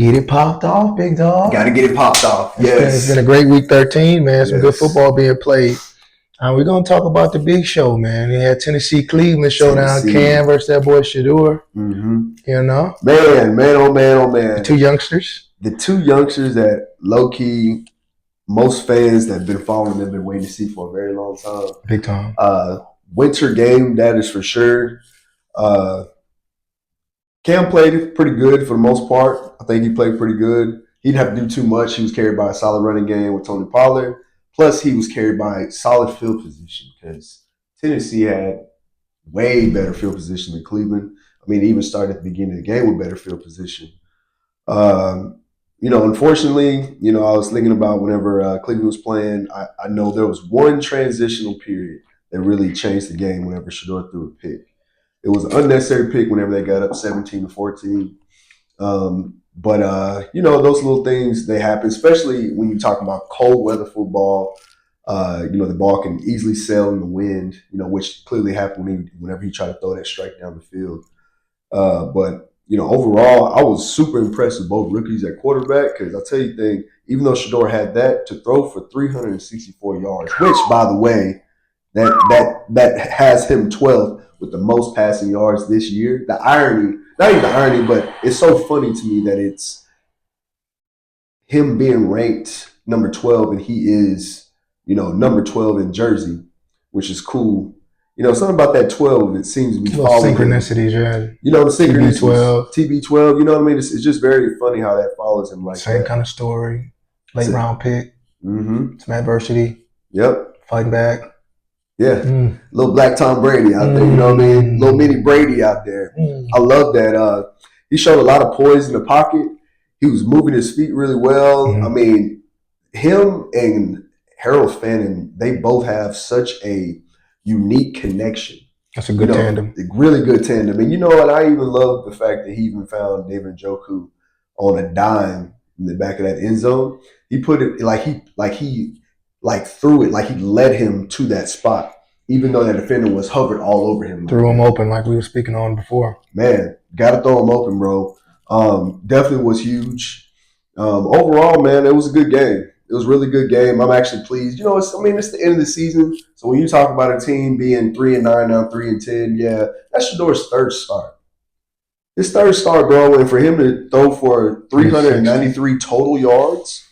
Get it popped off, big dog. Got to get it popped off. It's been a great week 13, man. Some good football being played. We're going to talk about the big show, man. We had Tennessee-Cleveland showdown. Cam versus that boy Shedeur. Mm-hmm. You know? Man, oh man. The two youngsters. The two youngsters that low-key, most fans that have been following them have been waiting to see for a very long time. Big time. Winter game, that is for sure. Cam played pretty good for the most part. I think he played pretty good. He didn't have to do too much. He was carried by a solid running game with Tony Pollard. Plus, he was carried by solid field position because Tennessee had way better field position than Cleveland. I mean, it even started at the beginning of the game with better field position. Unfortunately, I was thinking about whenever Cleveland was playing, I know there was one transitional period that really changed the game whenever Shedeur threw a pick. It was an unnecessary pick whenever they got up 17-14. But those little things, they happen, especially when you talk about cold weather football. The ball can easily sail in the wind, which clearly happened whenever he tried to throw that strike down the field. But overall, I was super impressed with both rookies at quarterback because I'll tell you the thing, even though Shedeur had that, to throw for 364 yards, which, by the way, that has him 12th with the most passing yards this year. The irony, not even the irony, but it's so funny to me that it's him being ranked number 12 and he is, number 12 in Jersey, which is cool. Something about that 12, it seems to be following. Synchronicities, yeah. The synchronicities. TB12. TB12, you know what I mean? It's just very funny how that follows him like Same that. kind of story. Late round pick. Mm-hmm. Some adversity. Yep. Fighting back. Yeah. Little black Tom Brady out there, you know what I mean? Little mini Brady out there. I love that. He showed a lot of poise in the pocket. He was moving his feet really well. I mean, him and Harold Fannin, they both have such a unique connection. That's a good tandem. A really good tandem. And you know what? I even love the fact that he even found David Njoku on a dime in the back of that end zone. He put it like he threw it, like he led him to that spot, even though that defender was hovered all over him. Threw him open like we were speaking on before. Man, got to throw him open, bro. Definitely was huge. Overall, man, it was a good game. It was a really good game. I'm actually pleased. It's the end of the season. So when you talk about a team being 3-9 now, 3-10, yeah, that's Shedeur's third start. His third start, bro, and for him to throw for 393 total yards,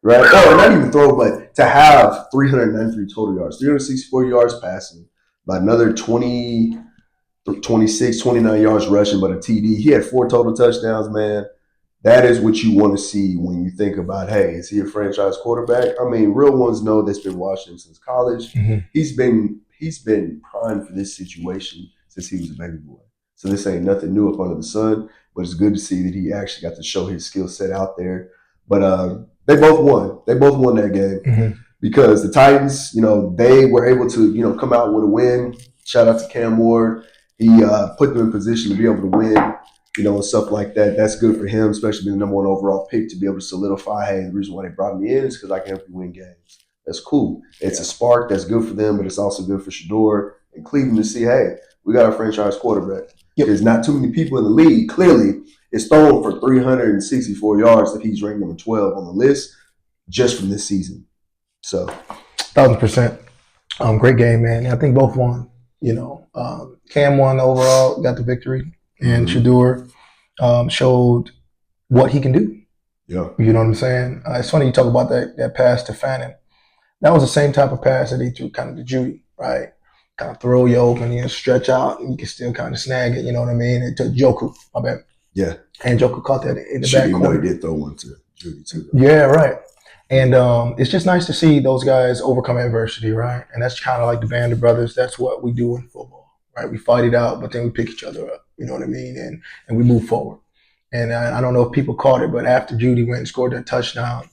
right? Or not even throw, but to have 393 total yards, 364 yards passing, about another 26, 29 yards rushing, but a TD. He had 4 total touchdowns, man. That is what you want to see when you think about, hey, is he a franchise quarterback? I mean, real ones know that's been watching him since college. Mm-hmm. He's been primed for this situation since he was a baby boy. So this ain't nothing new up under the sun, but it's good to see that he actually got to show his skill set out there. But they both won. They both won that game because the Titans, they were able to, come out with a win. Shout out to Cam Ward. He put them in position to be able to win. And stuff like that. That's good for him, especially being the number 1 overall pick, to be able to solidify, hey, the reason why they brought me in is because I can help you win games. That's cool. It's a spark. That's good for them, but it's also good for Shedeur and Cleveland to see, hey, we got a franchise quarterback. Yep. There's not too many people in the league. Clearly, it's thrown for 364 yards that he's ranked number 12 on the list just from this season. So, 1,000%. Great game, man. I think both won. Cam won overall, got the victory. And Shedeur showed what he can do. Yeah. You know what I'm saying? It's funny you talk about that pass to Fannin. That was the same type of pass that he threw kind of to Judy, right? Kind of throw you open, stretch out, and you can still kind of snag it, you know what I mean? And to Njoku, my bad. Yeah. And Njoku caught that in the back corner. He did throw one to Judy, too. Yeah, right. And it's just nice to see those guys overcome adversity, right? And that's kind of like the Band of Brothers. That's what we do in football, right? We fight it out, but then we pick each other up. You know what I mean? And we move forward. And I don't know if people caught it, but after Judy went and scored that touchdown,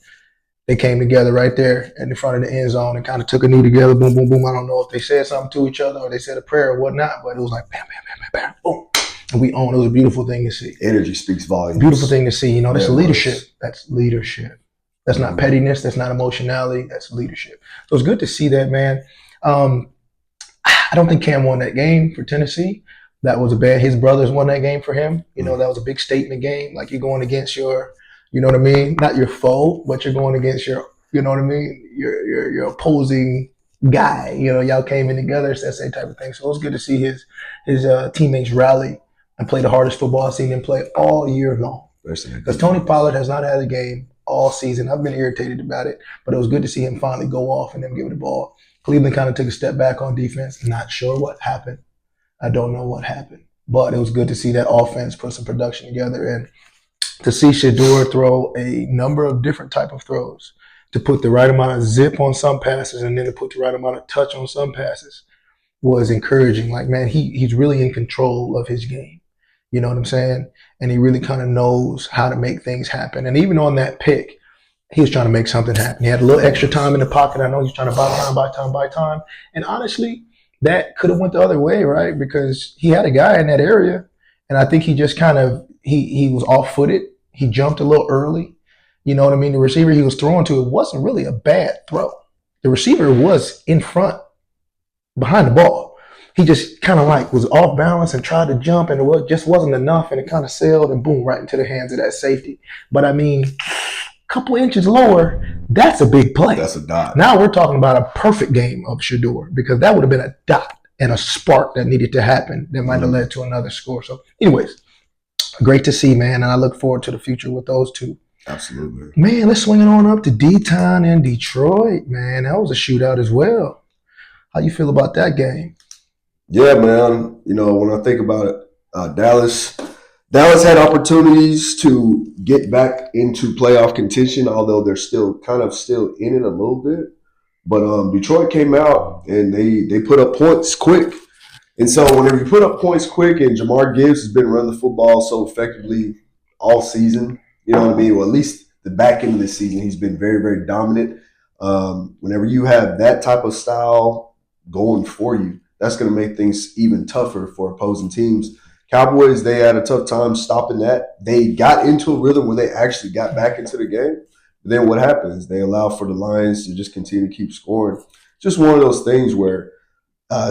they came together right there at the front of the end zone and kind of took a knee together, boom, boom, boom. I don't know if they said something to each other or they said a prayer or whatnot, but it was like bam, bam, bam, bam, boom. And we own. It was a beautiful thing to see. Energy speaks volumes. Beautiful thing to see. That's leadership. That's leadership. That's not pettiness. That's not emotionality. That's leadership. So it's good to see that, man. I don't think Cam won that game for Tennessee. That was a bad. His brothers won that game for him. That was a big statement game. Like you're going against your, you know what I mean, not your foe, but you're going against your, you know what I mean, your opposing guy. Y'all came in together. It's that same type of thing. So it was good to see his teammates rally and play the hardest football I've seen them play all year long. Because Tony Pollard has not had a game all season. I've been irritated about it, but it was good to see him finally go off and them give it the ball. Cleveland kind of took a step back on defense. Not sure what happened. I don't know what happened, but it was good to see that offense put some production together and to see Shedeur throw a number of different type of throws, to put the right amount of zip on some passes and then to put the right amount of touch on some passes was encouraging. Like, man, he's really in control of his game. You know what I'm saying? And he really kind of knows how to make things happen. And even on that pick, he was trying to make something happen. He had a little extra time in the pocket. I know he's trying to buy time. And honestly, that could have went the other way, right? Because he had a guy in that area, and I think he just kind of he was off-footed. He jumped a little early. You know what I mean? The receiver he was throwing to, it wasn't really a bad throw. The receiver was in front, behind the ball. He just kind of like was off balance and tried to jump, and it just wasn't enough, and it kind of sailed and boom, right into the hands of that safety. But I mean, couple inches lower, that's a big play. That's a dot. Now we're talking about a perfect game of Shedeur, because that would have been a dot and a spark that needed to happen that might have led to another score. So anyways, great to see, man, and I look forward to the future with those two. Absolutely. Man, let's swing it on up to D-Town in Detroit, man. That was a shootout as well. How you feel about that game? Yeah, man. When I think about it, Dallas had opportunities to get back into playoff contention, although they're still in it a little bit. But Detroit came out and they put up points quick. And so whenever you put up points quick, and Jamar Gibbs has been running the football so effectively all season, you know what I mean? Well, at least the back end of the season, he's been very, very dominant. Whenever you have that type of style going for you, that's going to make things even tougher for opposing teams. Cowboys, they had a tough time stopping that. They got into a rhythm where they actually got back into the game. But then what happens? They allow for the Lions to just continue to keep scoring. Just one of those things where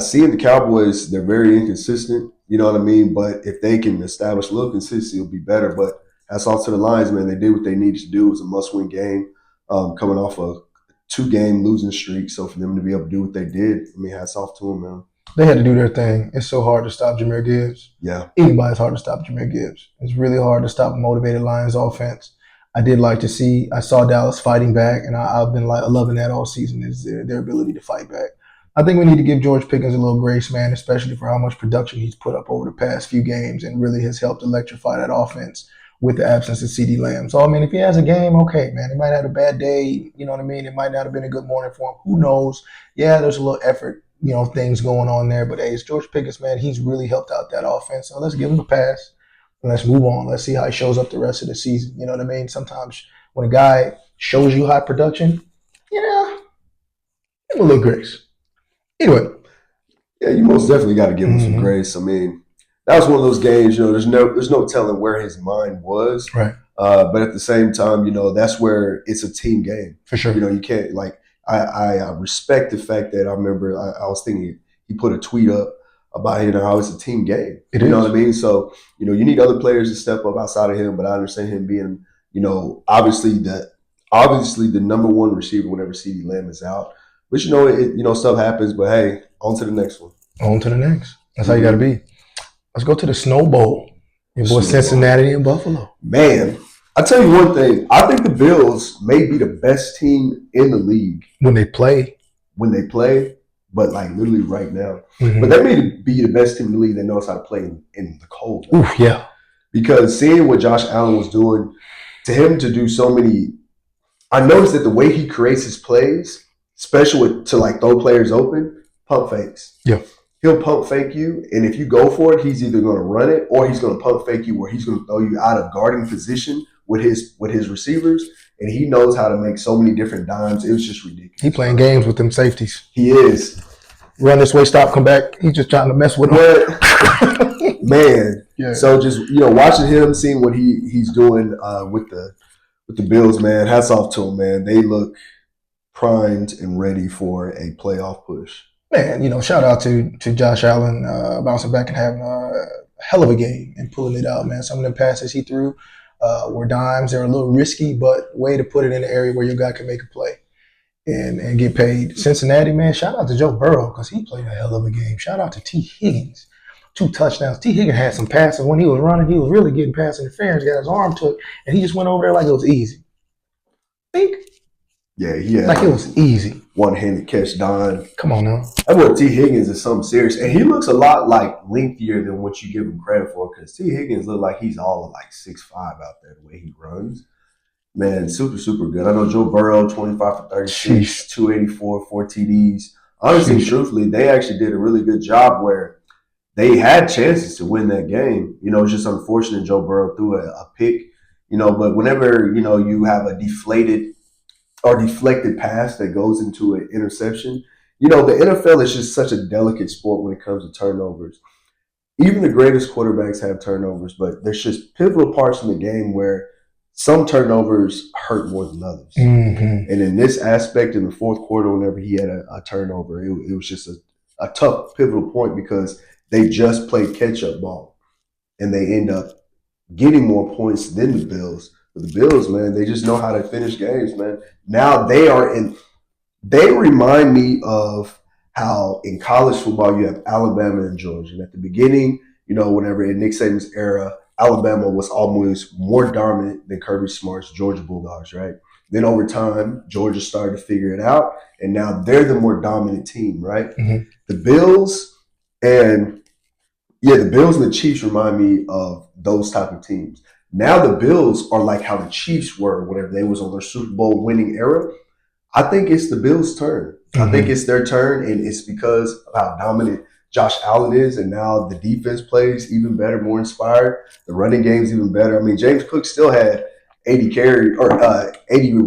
seeing the Cowboys, they're very inconsistent, you know what I mean? But if they can establish a little consistency, it'll be better. But hats off to the Lions, man. They did what they needed to do. It was a must-win game coming off a 2-game losing streak. So for them to be able to do what they did, I mean, hats off to them, man. They had to do their thing. It's so hard to stop Jahmyr Gibbs. Yeah. Anybody's hard to stop Jahmyr Gibbs. It's really hard to stop a motivated Lions offense. I saw Dallas fighting back, and I've been loving that all season, is their ability to fight back. I think we need to give George Pickens a little grace, man, especially for how much production he's put up over the past few games and really has helped electrify that offense with the absence of CeeDee Lamb. So, I mean, if he has a game, okay, man, he might have had a bad day, you know what I mean? It might not have been a good morning for him. Who knows? Yeah, there's a little effort, things going on there. But, hey, it's George Pickens, man. He's really helped out that offense. So let's give him a pass and let's move on. Let's see how he shows up the rest of the season. You know what I mean? Sometimes when a guy shows you high production, give him a little grace. Anyway. Yeah, you most definitely got to give him some grace. I mean, that was one of those games, there's no telling where his mind was. Right. But at the same time, that's where it's a team game. For sure. You can't, I respect the fact that I remember I was thinking he put a tweet up about how it's a team game. It you is. know what I mean? So, you need other players to step up outside of him, but I understand him being, obviously the number one receiver whenever CeeDee Lamb is out. But stuff happens, but hey, on to the next one. On to the next. That's how you got to be. Let's go to the Snow Bowl. Your boy Cincinnati and Buffalo. Man, I'll tell you one thing. I think the Bills may be the best team in the league. When they play, but literally right now. Mm-hmm. But they may be the best team in the league that knows how to play in the cold. Oof, yeah. Because seeing what Josh Allen was doing, to him to do so many, I noticed that the way he creates his plays, especially to throw players open, pump fakes. Yeah. He'll pump fake you, and if you go for it, he's either going to run it or he's going to pump fake you where he's going to throw you out of guarding position with his receivers, and he knows how to make so many different dimes. It was just ridiculous. He playing games with them safeties. He is. Run this way, stop, come back. He's just trying to mess with them. Man. Yeah. So just, watching him, seeing what he's doing with the Bills, man, hats off to him, man. They look primed and ready for a playoff push. Man, shout out to Josh Allen bouncing back and having a hell of a game and pulling it out, man. Some of them passes he threw were dimes. They're a little risky, but way to put it in an area where your guy can make a play and get paid. Cincinnati, man, shout out to Joe Burrow because he played a hell of a game. Shout out to T. Higgins. 2 touchdowns. T. Higgins had some passes when he was running. He was really getting pass interference, got his arm took, and he just went over there like it was easy. Think Yeah, he had like it was easy. one-handed catch dime. Come on now. That boy T. Higgins is something serious. And he looks a lot like lengthier than what you give him credit for because T. Higgins look like he's all of like 6'5" out there the way he runs. Man, super, super good. I know Joe Burrow, 25 for 36, Sheesh. 284, 4 TDs. Honestly, Sheesh. truthfully, they actually did a really good job where they had chances to win that game. It's just unfortunate Joe Burrow threw a pick, but whenever, you have a deflated or deflected pass that goes into an interception, the NFL is just such a delicate sport when it comes to turnovers. Even the greatest quarterbacks have turnovers, but there's just pivotal parts in the game where some turnovers hurt more than others. Mm-hmm. And in this aspect, in the fourth quarter, whenever he had a turnover, it was just a tough pivotal point because they just played catch-up ball. And they end up getting more points than the Bills. But the Bills, man, they just know how to finish games, man. Now they remind me of how in college football you have Alabama and Georgia. And at the beginning, whenever in Nick Saban's era, Alabama was almost more dominant than Kirby Smart's Georgia Bulldogs, right? Then over time, Georgia started to figure it out, and now they're the more dominant team, right? Mm-hmm. The Bills and the Chiefs remind me of those type of teams. Now the Bills are like how the Chiefs were whenever they was on their Super Bowl winning era. I think it's the Bills' turn. I think it's their turn, and it's because of how dominant Josh Allen is, and now the defense plays even better, more inspired. The running game's even better. I mean, James Cook still had 80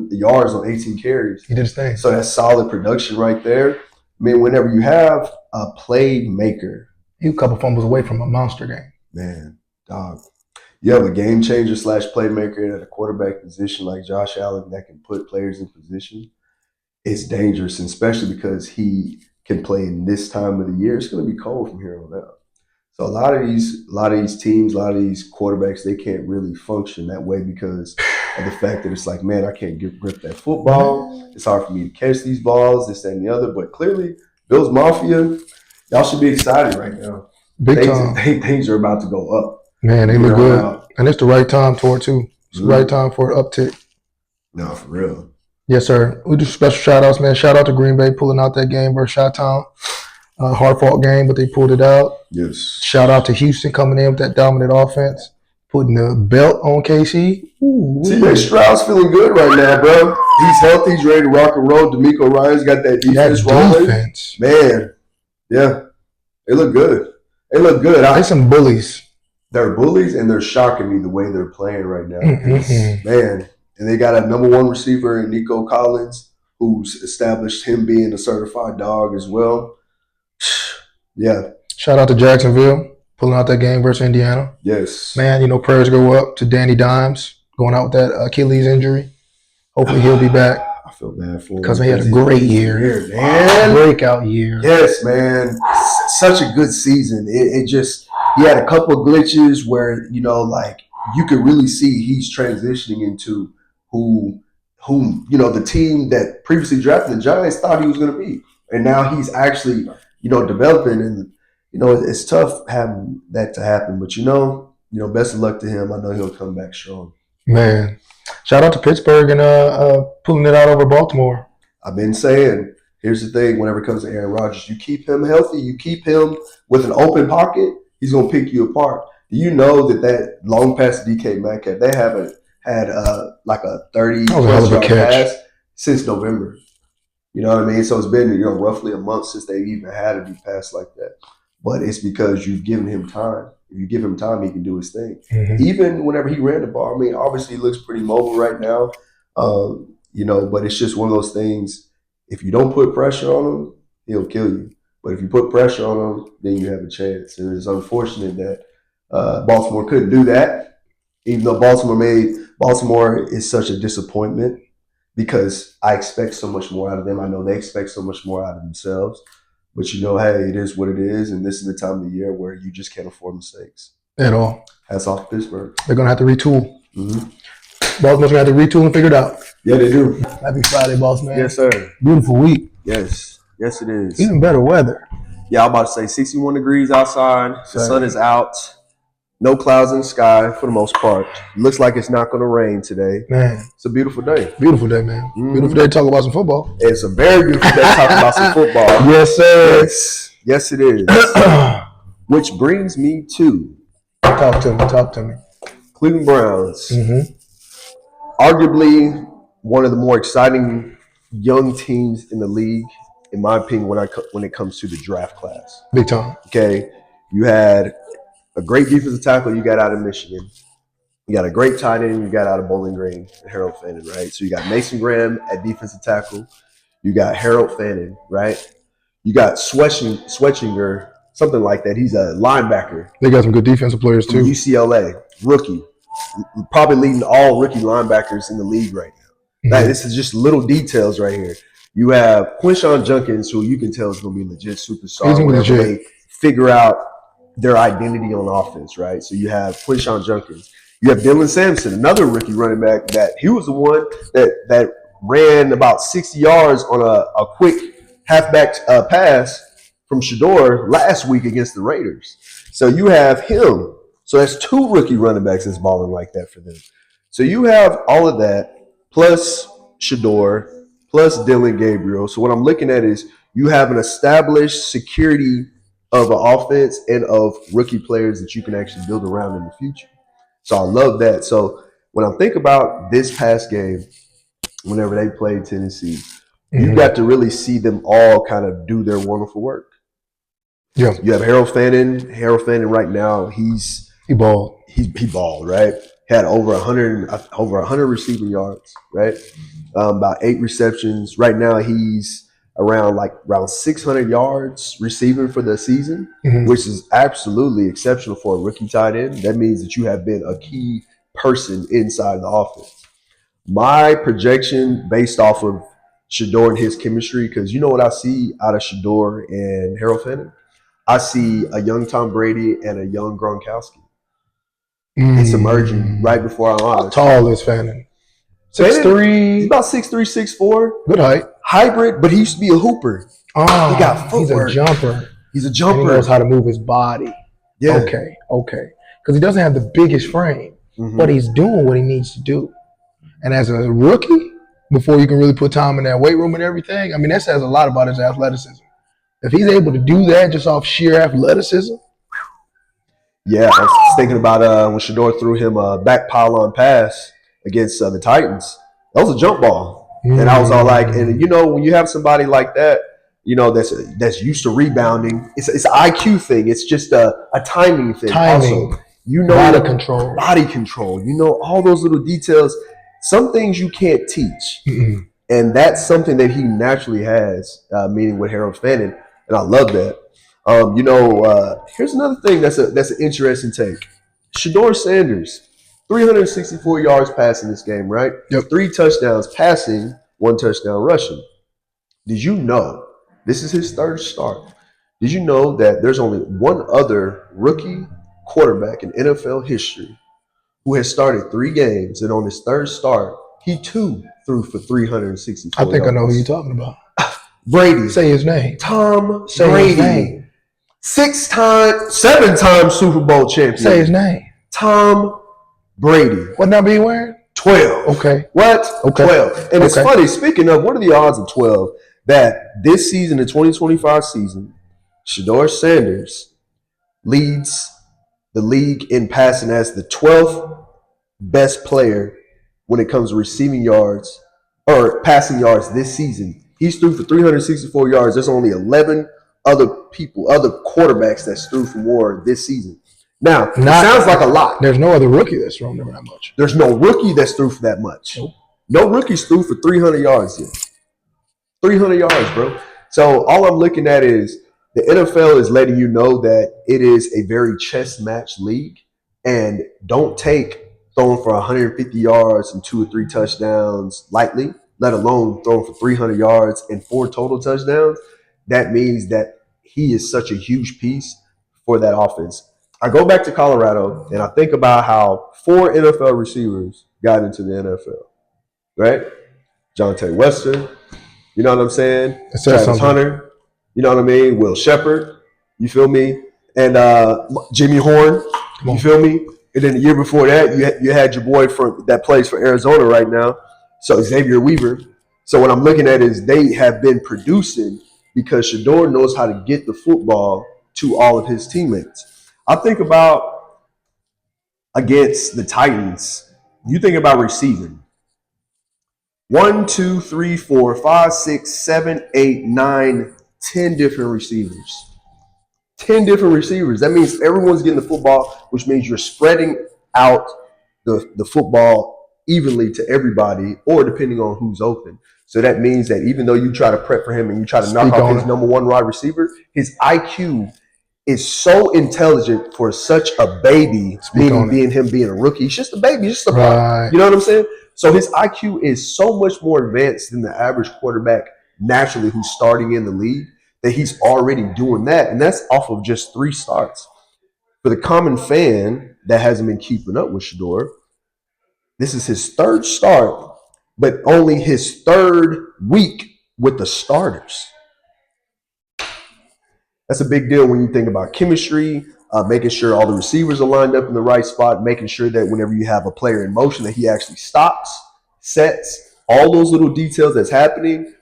yards on 18 carries. He did his thing. So that's solid production right there. I mean, whenever you have a playmaker, He was a couple fumbles away from a monster game. man, dog. You have a game changer / playmaker at a quarterback position like Josh Allen that can put players in position. It's dangerous, and especially because he can play in this time of the year. It's going to be cold from here on out. So a lot of these teams, a lot of these quarterbacks, they can't really function that way because of the fact that it's like, man, I can't grip that football. It's hard for me to catch these balls, this, that, and the other. But clearly, Bills Mafia, y'all should be excited right now. Big time. Things are about to go up. Man, they look good. And it's the right time for it, too. It's the right time for an uptick. No, for real. Yes, sir. We do special shout-outs, man. Shout out to Green Bay pulling out that game versus Chi-Town. Hard-fought game, but they pulled it out. Yes. Shout out to Houston coming in with that dominant offense, putting the belt on KC. CJ Stroud's feeling good right now, bro. He's healthy. He's ready to rock and roll. D'Amico Ryan's got that defense rolling. Man, yeah. They look good. They're some bullies. They're bullies, and they're shocking me the way they're playing right now. Mm-hmm. Man, and they got a number one receiver in Nico Collins, who's established him being a certified dog as well. Yeah. Shout out to Jacksonville pulling out that game versus Indiana. Yes. Man, prayers go up to Danny Dimes going out with that Achilles injury. Hopefully he'll be back. I feel bad for him. Because he had a great year. Man. Breakout year. Yes, man. Such a good season. It just, he had a couple of glitches where, you could really see he's transitioning into who the team that previously drafted the Giants thought he was going to be. And now he's actually, developing, and, it's tough having that to happen. But, best of luck to him. I know he'll come back strong. Man. Shout out to Pittsburgh and pulling it out over Baltimore. I've been saying, here's the thing, whenever it comes to Aaron Rodgers, you keep him healthy, you keep him with an open pocket, he's going to pick you apart. Do you know that long pass to DK Metcalf, they haven't had like a 30-plus yard pass since November. You know what I mean? So it's been roughly a month since they've even had a deep pass like that. But it's because you've given him time. If you give him time, he can do his thing. Mm-hmm. Even whenever he ran the ball, I mean, obviously he looks pretty mobile right now, but it's just one of those things. If you don't put pressure on him, he'll kill you. But if you put pressure on him, then you have a chance. And it's unfortunate that Baltimore couldn't do that, even though Baltimore is such a disappointment because I expect so much more out of them. I know they expect so much more out of themselves. But you know, hey, it is what it is, and this is the time of the year where you just can't afford mistakes. At all. Hats off to Pittsburgh. They're going to have to retool. Mm-hmm. Baltimore's going to have to retool and figure it out. Yeah, they do. Happy Friday, boss man. Yes, sir. Beautiful week. Yes, it is. Even better weather. Yeah, I'm about to say 61 degrees outside. The sun is out. No clouds in the sky for the most part. Looks like it's not going to rain today. Man. It's a beautiful day. Beautiful day, man. Mm-hmm. Beautiful day to talk about some football. It's a very beautiful day to talk about some football. Yes, sir. Yes, it is. Which brings me to... Talk to me. Cleveland Browns. Mm-hmm. Arguably one of the more exciting young teams in the league, in my opinion, when it comes to the draft class. Big time. Okay, you had a great defensive tackle you got out of Michigan. You got a great tight end you got out of Bowling Green, Harold Fannin, right? So you got Mason Graham at defensive tackle. You got Harold Fannin, right? You got Swetchinger, something like that. He's a linebacker. They got some good defensive players too. UCLA, rookie. Probably leading all rookie linebackers in the league right now. Mm-hmm. This is just little details right here. You have Quinshon Judkins, who you can tell is going to be a legit superstar. Whenever they figure out their identity on offense, right? So you have Quinshon Judkins. You have Dylan Sampson, another rookie running back that he was the one that ran about 60 yards on a quick halfback pass from Shedeur last week against the Raiders. So you have him. So that's two rookie running backs that's balling like that for them. So you have all of that, plus Shedeur, plus Dylan Gabriel. So what I'm looking at is you have an established security of an offense and of rookie players that you can actually build around in the future. So I love that. So when I think about this past game, whenever they played Tennessee, you got to really see them all kind of do their wonderful work. Yeah. You have Harold Fannin. Harold Fannin right now, he balled. He balled, right? Had over 100 receiving yards, right? About 8 receptions. Right now he's around 600 yards receiving for the season, which is absolutely exceptional for a rookie tight end. That means that you have been a key person inside the offense. My projection based off of Shedeur and his chemistry, because you know what I see out of Shedeur and Harold Fannin? I see a young Tom Brady and a young Gronkowski. It's emerging right before our eyes. How tall is Fannin? 6'3". He's about 6'3", 6'4". Good height. Hybrid, but he used to be a hooper. Oh, he got footwork. He's a jumper. And he knows how to move his body. Yeah. Okay. Because he doesn't have the biggest frame, but he's doing what he needs to do. And as a rookie, before you can really put time in that weight room and everything, I mean, that says a lot about his athleticism. If he's able to do that just off sheer athleticism. Yeah, I was thinking about when Shedeur threw him a back pylon pass against the Titans. That was a jump ball. And I was all like, and you know, when you have somebody like that, you know, that's used to rebounding, it's an IQ thing. It's just a timing thing. Also, you know, body control. You know, all those little details. Some things you can't teach. And that's something that he naturally has, meaning with Harold Fannin. And I love that. Here's another thing that's an interesting take. Shedeur Sanders, 364 yards passing this game, right? Yep. 3 touchdowns passing, 1 touchdown rushing. Did you know, this is his third start. Did you know that there's only one other rookie quarterback in NFL history who has started 3 games, and on his third start, he too threw for 364 yards? I think I know who you're talking about. Brady. Say his name. Tom Say Brady. his name. 7-time Super Bowl champion. Say his name. Tom Brady. What number he wearing? 12. Okay. What? Okay. 12. And it's funny, speaking of, what are the odds of 12, that this season, the 2025 season, Shedeur Sanders leads the league in passing as the 12th best player when it comes to receiving yards or passing yards this season. He's threw for 364 yards. There's only 11 other quarterbacks that's threw for more this season. Now, it sounds like a lot. There's no other rookie that's thrown over that much. There's no rookie that's threw for that much. Nope. No rookies threw for 300 yards yet. 300 yards, bro. So all I'm looking at is the NFL is letting you know that it is a very chess match league, and don't take throwing for 150 yards and 2 or 3 touchdowns lightly, let alone throwing for 300 yards and 4 total touchdowns. That means that he is such a huge piece for that offense. I go back to Colorado and I think about how 4 NFL receivers got into the NFL, right? Jonte Weston, you know what I'm saying? It says Travis something. Hunter, you know what I mean? Will Shepard, you feel me? And Jimmy Horn, you feel me? And then the year before that, you had your boy that plays for Arizona right now, so Xavier Weaver. So what I'm looking at is they have been producing because Shedeur knows how to get the football to all of his teammates. I think about against the Titans, you think about receiving. 1, 2, 3, 4, 5, 6, 7, 8, 9, 10 different receivers. 10 different receivers. That means everyone's getting the football, which means you're spreading out the football evenly to everybody, or depending on who's open. So that means that even though you try to prep for him and you try to knock off his number 1 wide receiver, his IQ is so intelligent for such a baby, meaning being him being a rookie. He's just a baby, he's just a boy. Right. You know what I'm saying? So his IQ is so much more advanced than the average quarterback naturally who's starting in the league, that he's already doing that. And that's off of just 3 starts. For the common fan that hasn't been keeping up with Shedeur, this is his 3rd start, but only his 3rd week with the starters. That's a big deal when you think about chemistry, making sure all the receivers are lined up in the right spot, making sure that whenever you have a player in motion that he actually stops, sets, all those little details that's happening,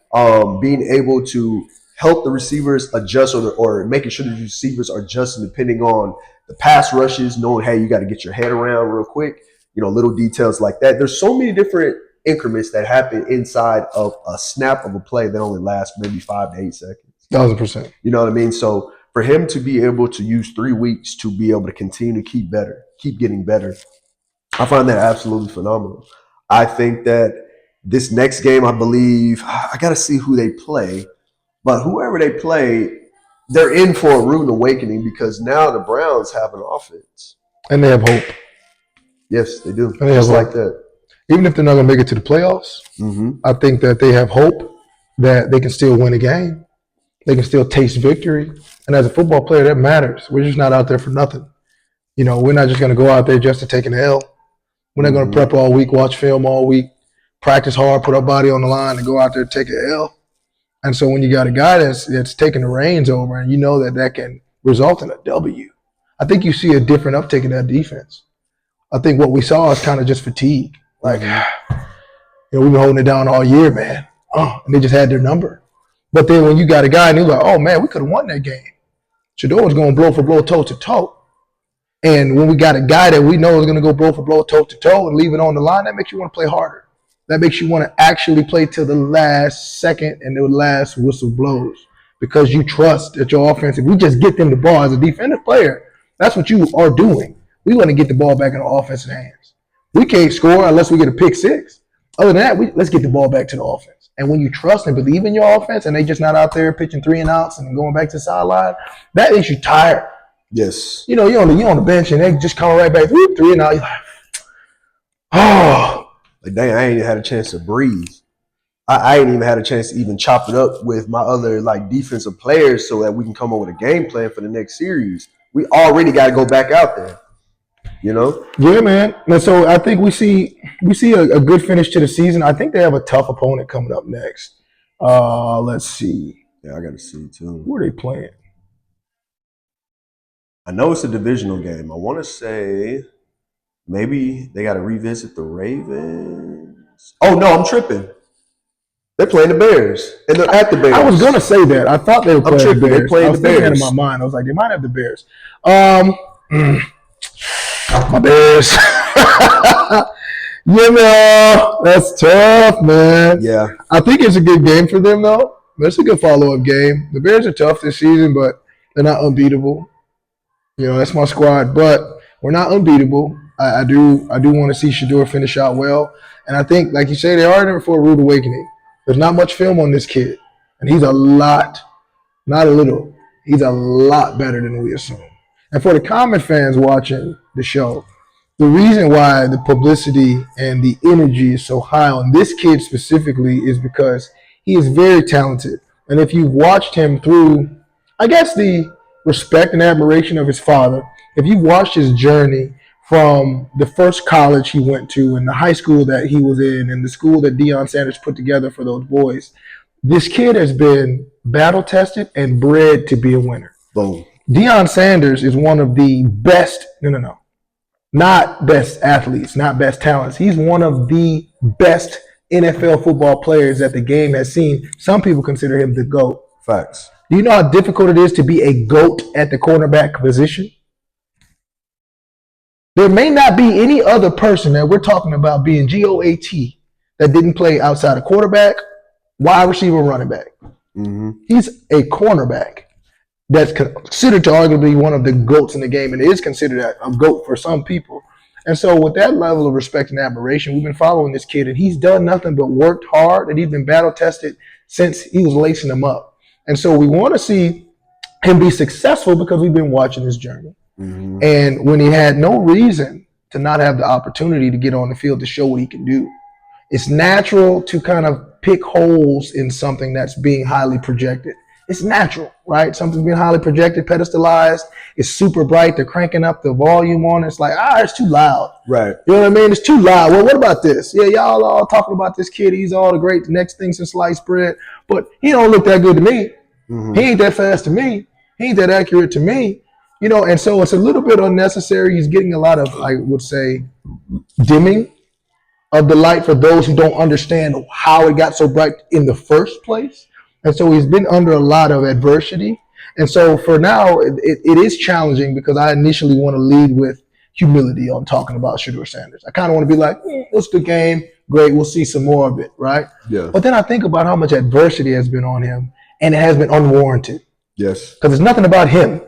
being able to help the receivers adjust or making sure the receivers are adjusting depending on the pass rushes, knowing, hey, you got to get your head around real quick, little details like that. There's so many different increments that happen inside of a snap of a play that only lasts maybe 5 to 8 seconds. 1,000%. You know what I mean? So for him to be able to use 3 weeks to be able to continue to keep getting better, I find that absolutely phenomenal. I think that this next game, I believe, I got to see who they play, but whoever they play, they're in for a rude awakening because now the Browns have an offense. And they have hope. Yes, they do. And they Just have like that. Even if they're not going to make it to the playoffs, I think that they have hope that they can still win a game. They can still taste victory. And as a football player, that matters. We're just not out there for nothing. We're not just going to go out there just to take an L. We're not going to prep all week, watch film all week, practice hard, put our body on the line, and go out there and take an L. And so when you got a guy that's taking the reins over and you know that can result in a W, I think you see a different uptick in that defense. I think what we saw is kind of just fatigue. Like, we've been holding it down all year, man. And they just had their number. But then when you got a guy and you're like, oh, man, we could have won that game. Shedeur was going blow for blow, toe to toe. And when we got a guy that we know is going to go blow for blow, toe to toe and leave it on the line, that makes you want to play harder. That makes you want to actually play till the last second and the last whistle blows because you trust that your offense, if we just get them the ball as a defensive player, that's what you are doing. We want to get the ball back in our offensive hands. We can't score unless we get a pick 6. Other than that, let's get the ball back to the offense. And when you trust and believe in your offense and they just not out there pitching 3 and outs and going back to the sideline, that makes you tired. Yes. You're on the bench and they just come right back, 3 and out. You're like, oh. Like, dang, I ain't even had a chance to breathe. I ain't even had a chance to even chop it up with my other defensive players so that we can come up with a game plan for the next series. We already got to go back out there. Yeah, man. And so I think we see a good finish to the season. I think they have a tough opponent coming up next. Let's see. Yeah, I got to see too. Who are they playing? I know it's a divisional game. I want to say maybe they got to revisit the Ravens. Oh, no, I'm tripping. They're playing the Bears, and they're at the Bears. I was going to say that. I thought they were playing the Bears. They're playing the Bears. I was thinking in my mind. I was like, they might have the Bears. My Bears. That's tough, man. Yeah. I think it's a good game for them, though. It's a good follow-up game. The Bears are tough this season, but they're not unbeatable. That's my squad, but we're not unbeatable. I do want to see Shedeur finish out well. And I think, like you say, they are in for a rude awakening. There's not much film on this kid. And he's a lot, not a little, he's a lot better than we assume. And for the common fans watching the show, the reason why the publicity and the energy is so high on this kid specifically is because he is very talented. And if you've watched him through, I guess the respect and admiration of his father. If you watched his journey from the first college he went to and the high school that he was in and the school that Deion Sanders put together for those boys, this kid has been battle tested and bred to be a winner. Boom. Deion Sanders is one of the best, no, not best athletes, not best talents. He's one of the best NFL football players that the game has seen. Some people consider him the GOAT. Facts. Do you know how difficult it is to be a GOAT at the cornerback position? There may not be any other person that we're talking about being GOAT that didn't play outside of quarterback, wide receiver, running back. Mm-hmm. He's a cornerback that's considered to arguably one of the GOATs in the game, and is considered a GOAT for some people. And so with that level of respect and admiration, we've been following this kid, and he's done nothing but worked hard, and he's been battle tested since he was lacing them up. And so we want to see him be successful because we've been watching his journey. Mm-hmm. And when he had no reason to not have the opportunity to get on the field to show what he can do, it's natural to kind of pick holes in something that's being highly projected. It's natural, right? Something's being highly projected, pedestalized. It's super bright. They're cranking up the volume on it. It's like, it's too loud. Right. You know what I mean? It's too loud. Well, what about this? Yeah, y'all all talking about this kid. He's all the great next thing since sliced bread. But he don't look that good to me. Mm-hmm. He ain't that fast to me. He ain't that accurate to me. You know, and so it's a little bit unnecessary. He's getting a lot of, I would say, dimming of the light for those who don't understand how it got so bright in the first place. And so he's been under a lot of adversity. And so for now, it is challenging because I initially want to lead with humility on talking about Shedeur Sanders. I kind of want to be like, it's the game. Great. We'll see some more of it. Right. Yeah. But then I think about how much adversity has been on him, and it has been unwarranted. Yes. Because it's nothing about him.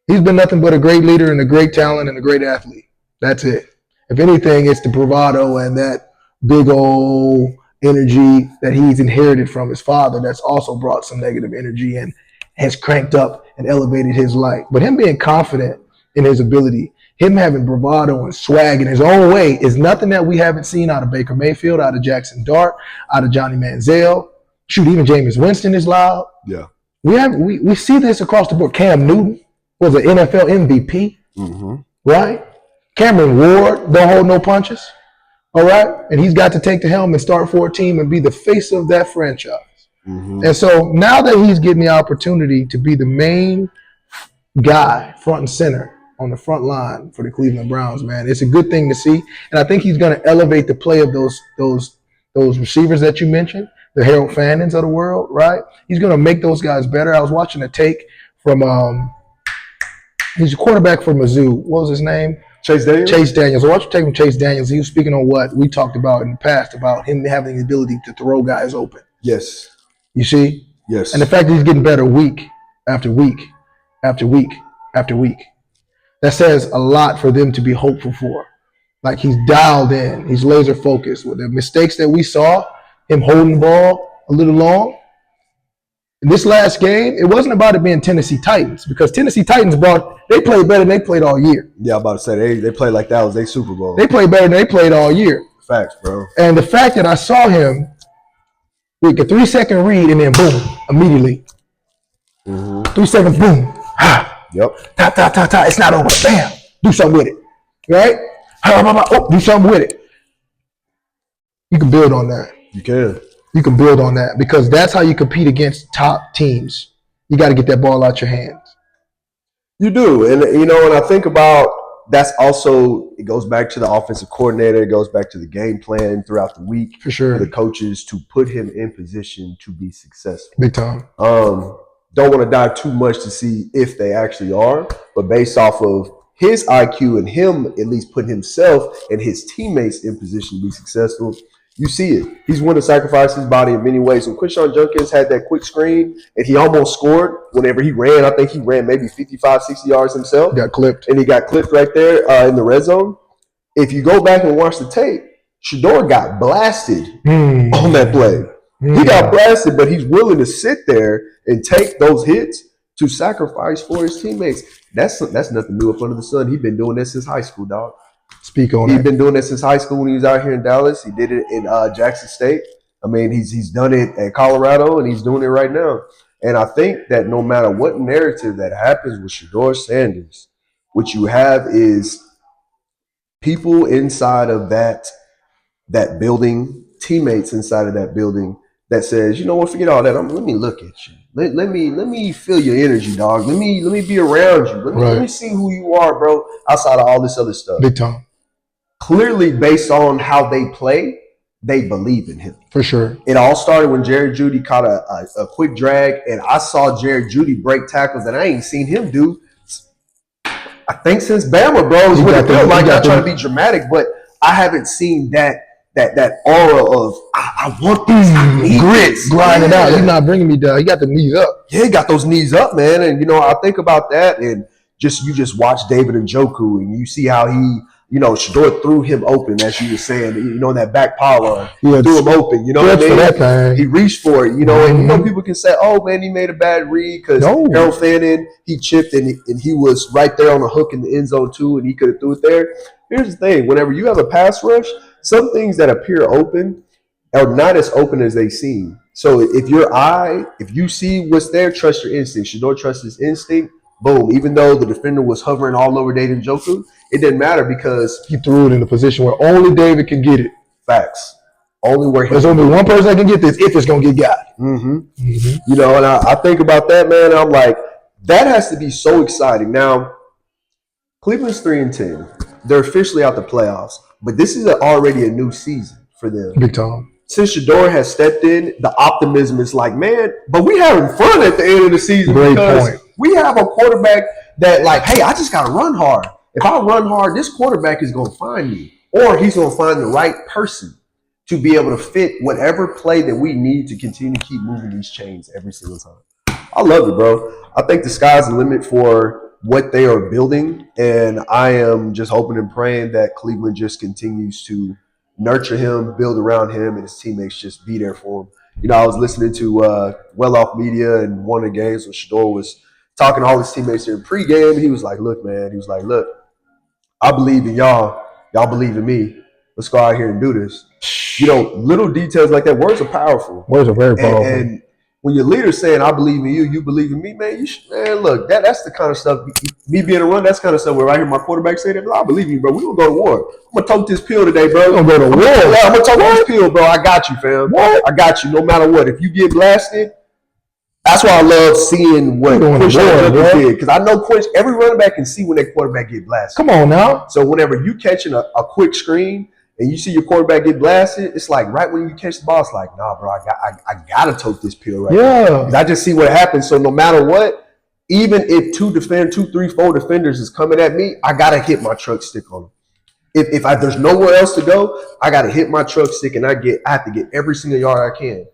He's been nothing but a great leader and a great talent and a great athlete. That's it. If anything, it's the bravado and that big old energy that he's inherited from his father that's also brought some negative energy and has cranked up and elevated his light. But him being confident in his ability, him having bravado and swag in his own way is nothing that we haven't seen out of Baker Mayfield, out of Jackson Dart, out of Johnny Manziel. Shoot, even Jameis Winston is loud. Yeah. We see this across the board. Cam Newton was an NFL MVP, Mm-hmm. right? Cameron Ward don't hold no punches, all right? And he's got to take the helm and start for a team and be the face of that franchise. Mm-hmm. And so now that he's getting the opportunity to be the main guy, front and center, on the front line for the Cleveland Browns, man, it's a good thing to see. And I think he's going to elevate the play of those receivers that you mentioned, the Harold Fannins of the world, right? He's going to make those guys better. I was watching a take from he's a quarterback for Mizzou. What was his name? Chase Daniels? Chase Daniels. I watched a take from Chase Daniels. He was speaking on what we talked about in the past about him having the ability to throw guys open. Yes. You see? Yes. And the fact that he's getting better week after week after week after week. That says a lot for them to be hopeful for. Like he's dialed in. He's laser focused. With the mistakes that we saw, him holding the ball a little long. In this last game, it wasn't about it being Tennessee Titans because Tennessee Titans they played better than they played all year. Yeah, I'm about to say they played like that was their Super Bowl. They played better than they played all year. Facts, bro. And the fact that I saw him with a 3-second read and then boom, immediately. Mm-hmm. 3 seconds, boom. Yep. Ta. It's not over. Bam. Do something with it. Right? Oh, do something with it. You can build on that. You can. You can build on that because that's how you compete against top teams. You got to get that ball out your hands. You do. And, when I think about that's also, it goes back to the offensive coordinator. It goes back to the game plan throughout the week. For sure. For the coaches to put him in position to be successful. Big time. Don't want to dive too much to see if they actually are, but based off of his IQ and him at least putting himself and his teammates in position to be successful, you see it. He's willing to sacrifice his body in many ways. When Quinshon Judkins had that quick screen and he almost scored whenever he ran, I think he ran maybe 55, 60 yards himself. Got clipped. And he got clipped right there in the red zone. If you go back and watch the tape, Shedeur got blasted on that play. He got blasted, but he's willing to sit there and take those hits to sacrifice for his teammates. That's nothing new up under the sun. He's been doing that since high school, dog. Speak on He's that. been doing that since high school when he was out here in Dallas. He did it in Jackson State. I mean, he's done it at Colorado, and he's doing it right now. And I think that no matter what narrative that happens with Shedeur Sanders, what you have is people inside of that building, teammates inside of that building that says, you know what, forget all that. Let me look at you. Let me feel your energy, dog. Let me be around you. Let me see who you are, bro, outside of all this other stuff. Big time. Clearly, based on how they play, they believe in him. For sure. It all started when Jerry Jeudy caught a quick drag, and I saw Jerry Jeudy break tackles that I ain't seen him do, I think, since Bama, bro. Is what it feels like. Not trying to be dramatic, but I haven't seen that aura of I want this, I need grits, grinding out. He's not bringing me down. He got the knees up. Yeah, he got those knees up, man. And I think about that, and you just watch David Njoku, and you see how he, Shedeur threw him open, as you were saying, in that back power, threw him open. You know what I mean? He reached for it, and people can say, "Oh man, he made a bad read," because Harold Fannin, he chipped and he was right there on the hook in the end zone too, and he could have threw it there. Here's the thing: whenever you have a pass rush, some things that appear open are not as open as they seem. So if you see what's there, trust your instinct. Shedeur trusts his instinct. Boom. Even though the defender was hovering all over David Njoku, it didn't matter because he threw it in a position where only David can get it. Facts. Only where there's only one person that can get this if it's gonna get got. Mm-hmm. And I think about that, man. And I'm like, that has to be so exciting. Now, Cleveland's 3-10. They're officially out the playoffs, but this is already a new season for them. Big time. Since Shedeur has stepped in, the optimism is like, man, but we having fun at the end of the season. Great because point. We have a quarterback that, like, hey, I just got to run hard. If I run hard, this quarterback is going to find me, or he's going to find the right person to be able to fit whatever play that we need to continue to keep moving these chains every single time. I love it, bro. I think the sky's the limit for what they are building, and I am just hoping and praying that Cleveland just continues to nurture him, build around him, and his teammates just be there for him. I was listening to Well Off Media, and one of the games when Shedeur was talking to all his teammates here in pregame, and he was like, look, man, I believe in y'all. Y'all believe in me. Let's go out here and do this. Little details like that. Words are powerful. Words are very powerful. And when your leader's saying, I believe in you, you believe in me, man, look, that's the kind of stuff, me being a run, that's kind of stuff where I hear my quarterback say that, I believe in you, bro. We're going to go to war. I'm going to tote this pill today, bro. We're going to go to war. Yeah, I'm going to tote this pill, bro. I got you, fam. What? I got you no matter what. If you get blasted, that's why I love seeing what Quincy did. Because I know every running back can see when their quarterback get blasted. Come on now. So whenever you catching a quick screen and you see your quarterback get blasted, it's like right when you catch the ball, it's like, nah, bro, I gotta tote this pill right now. Because I just see what happens. So no matter what, even if 2, 3, 4 defenders is coming at me, I gotta hit my truck stick on them. If there's nowhere else to go, I gotta hit my truck stick and I have to get every single yard I can.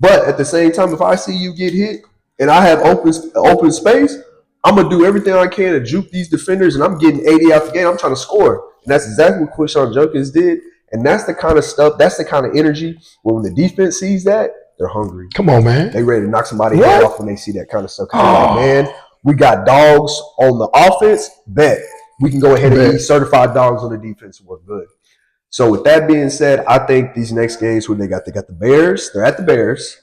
But at the same time, if I see you get hit and I have open space, I'm going to do everything I can to juke these defenders, and I'm getting 80 out the game. I'm trying to score. And that's exactly what Quinshon Judkins did. And that's the kind of stuff, that's the kind of energy where when the defense sees that, they're hungry. Come on, man. They ready to knock somebody's head off when they see that kind of stuff. Like, man, we got dogs on the offense. Bet. We can go ahead and eat certified dogs on the defense and work good. So with that being said, I think these next games where they got the Bears. They're at the Bears.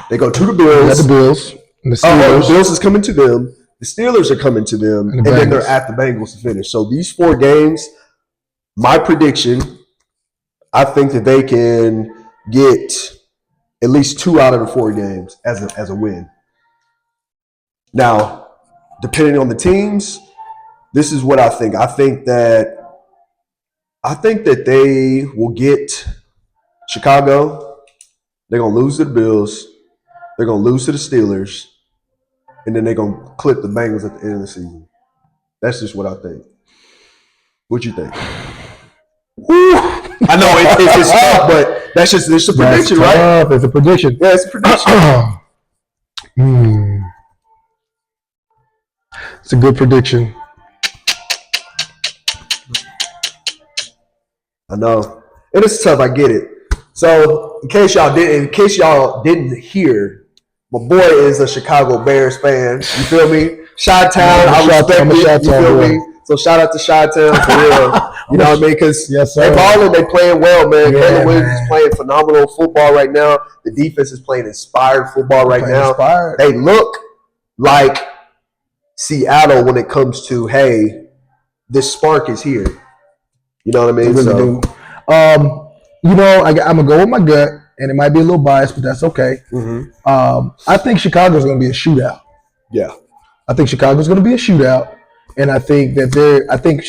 They go to the Bills. At the Bills. And the Steelers. The Bills is coming to them. The Steelers are coming to them. And then they're at the Bengals to finish. So these 4 games, my prediction, I think that they can get at least 2 out of the 4 games as a win. Now, depending on the teams, this is what I think. I think that they will get Chicago. They're going to lose to the Bills. They're going to lose to the Steelers. And then they're going to clip the Bengals at the end of the season. That's just what I think. What you think? I know it's tough, but it's a prediction, right? It's a prediction. Yeah, it's a prediction. It's a good prediction. I know. And it's tough, I get it. So in case y'all didn't hear, my boy is a Chicago Bears fan. You feel me? Chi-Town, I respect it. You feel me? So shout out to Chi-Town for real. You know what I mean? Because Yes, they sir. balling, they playing well, man. Yeah, Caleb Williams man. is playing phenomenal football right now. The defense is playing inspired football right Playing now. inspired. They look like Seattle when it comes to, hey, this spark is here. You know what I They mean? really do. I'm gonna go with my gut, and it might be a little biased, but that's okay. I think Chicago's gonna be a shootout. Yeah. I think Chicago's gonna be a shootout, and I think that I think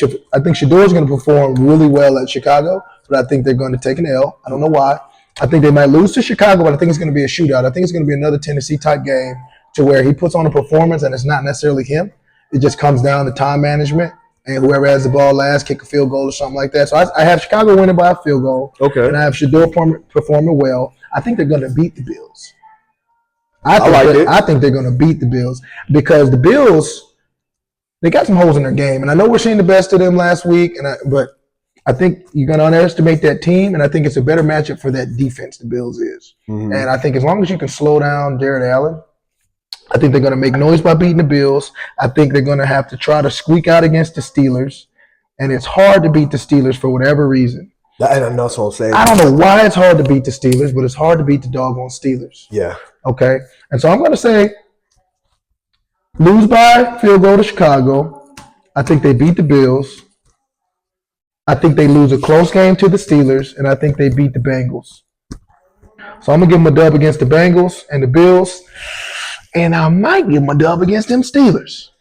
Shador's gonna perform really well at Chicago, but I think they're going to take an L. I don't know why. I think they might lose to Chicago, but I think it's going to be a shootout. I think it's going to be another Tennessee type game to where he puts on a performance, and it's not necessarily him. It just comes down to time management, and whoever has the ball last, kick a field goal or something like that. So I have Chicago winning by a field goal, Okay. and I have Shador performing well. I think they're going to beat the Bills. I like it. I think they're going to beat the Bills because the Bills, they got some holes in their game, and I know we're seeing the best of them last week, but I think you're going to underestimate that team, and I think it's a better matchup for that defense. The Bills is, and I think as long as you can slow down Jared Allen, I think they're going to make noise by beating the Bills. I think they're going to have to try to squeak out against the Steelers, and it's hard to beat the Steelers for whatever reason. And that's what I'm saying. I don't know why it's hard to beat the Steelers, but it's hard to beat the doggone Steelers. Yeah. Okay, and so I'm going to say lose by field goal to Chicago. I think they beat the Bills. I think they lose a close game to the Steelers, and I think they beat the Bengals. So I'm going to give them a dub against the Bengals and the Bills, and I might give them a dub against them Steelers.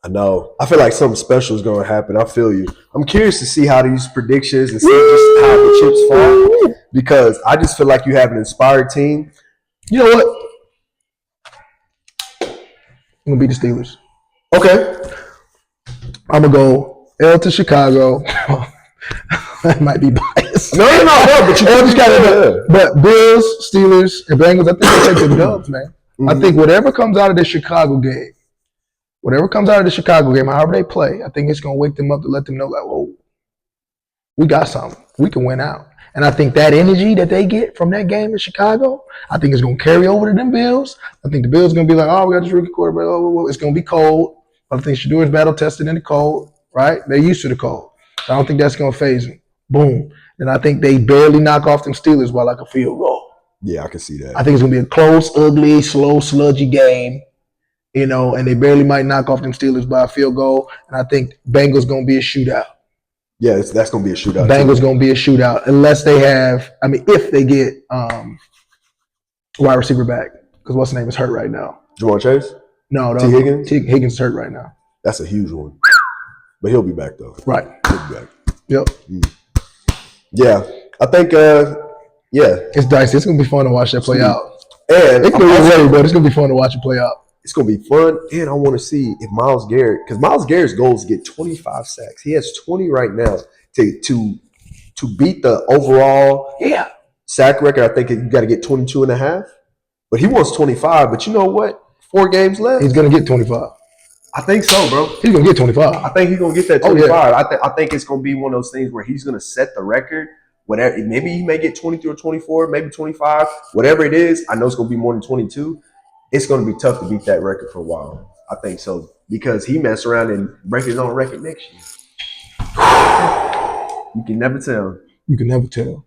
I know. I feel like something special is going to happen. I feel you. I'm curious to see how these predictions and see just how the chips fall because I just feel like you have an inspired team. You know what? I'm going to beat the Steelers. Okay. I'm going to go L to Chicago. That might be biased. No, but you just got But Bills, Steelers, and Bengals, I think they take the dubs, man. I think whatever comes out of the Chicago game, however they play, I think it's going to wake them up to let them know, like, whoa, we got something. We can win out. And I think that energy that they get from that game in Chicago, I think it's going to carry over to them Bills. I think the Bills are going to be like, oh, we got this rookie quarterback. Oh, it's going to be cold. I think Shador's battle tested in the cold, right? They're used to the cold. So I don't think that's going to phase them. Boom. And I think they barely knock off them Steelers by like a field goal. Yeah, I can see that. I think it's going to be a close, ugly, slow, sludgy game, and they barely might knock off them Steelers by a field goal. And I think Bengals going to be a shootout. Yeah, that's going to be a shootout. Bengals going to be a shootout unless they have, if they get wide receiver back. Because what's his name is hurt right now. Jamar Chase? No. T. Higgins? Higgins is hurt right now. That's a huge one. But he'll be back, though. Right. He'll be back. Yep. Yeah. I think, It's dicey. It's going to be fun to watch that play out. And It's going to be ready, but it's going to be fun to watch it play out. It's going to be fun, and I want to see if Myles Garrett, because Myles Garrett's goal is to get 25 sacks. He has 20 right now to beat the overall sack record. I think you got to get 22 and a half, but he wants 25. But you know what? 4 games left. He's going to get 25. I think so, bro. He's going to get 25. I think he's going to get that 25. I think it's going to be one of those things where he's going to set the record. Whatever, maybe he may get 23 or 24, maybe 25. Whatever it is, I know it's going to be more than 22. It's going to be tough to beat that record for a while. I think so. Because he messed around and break his own record next year. You can never tell. You can never tell.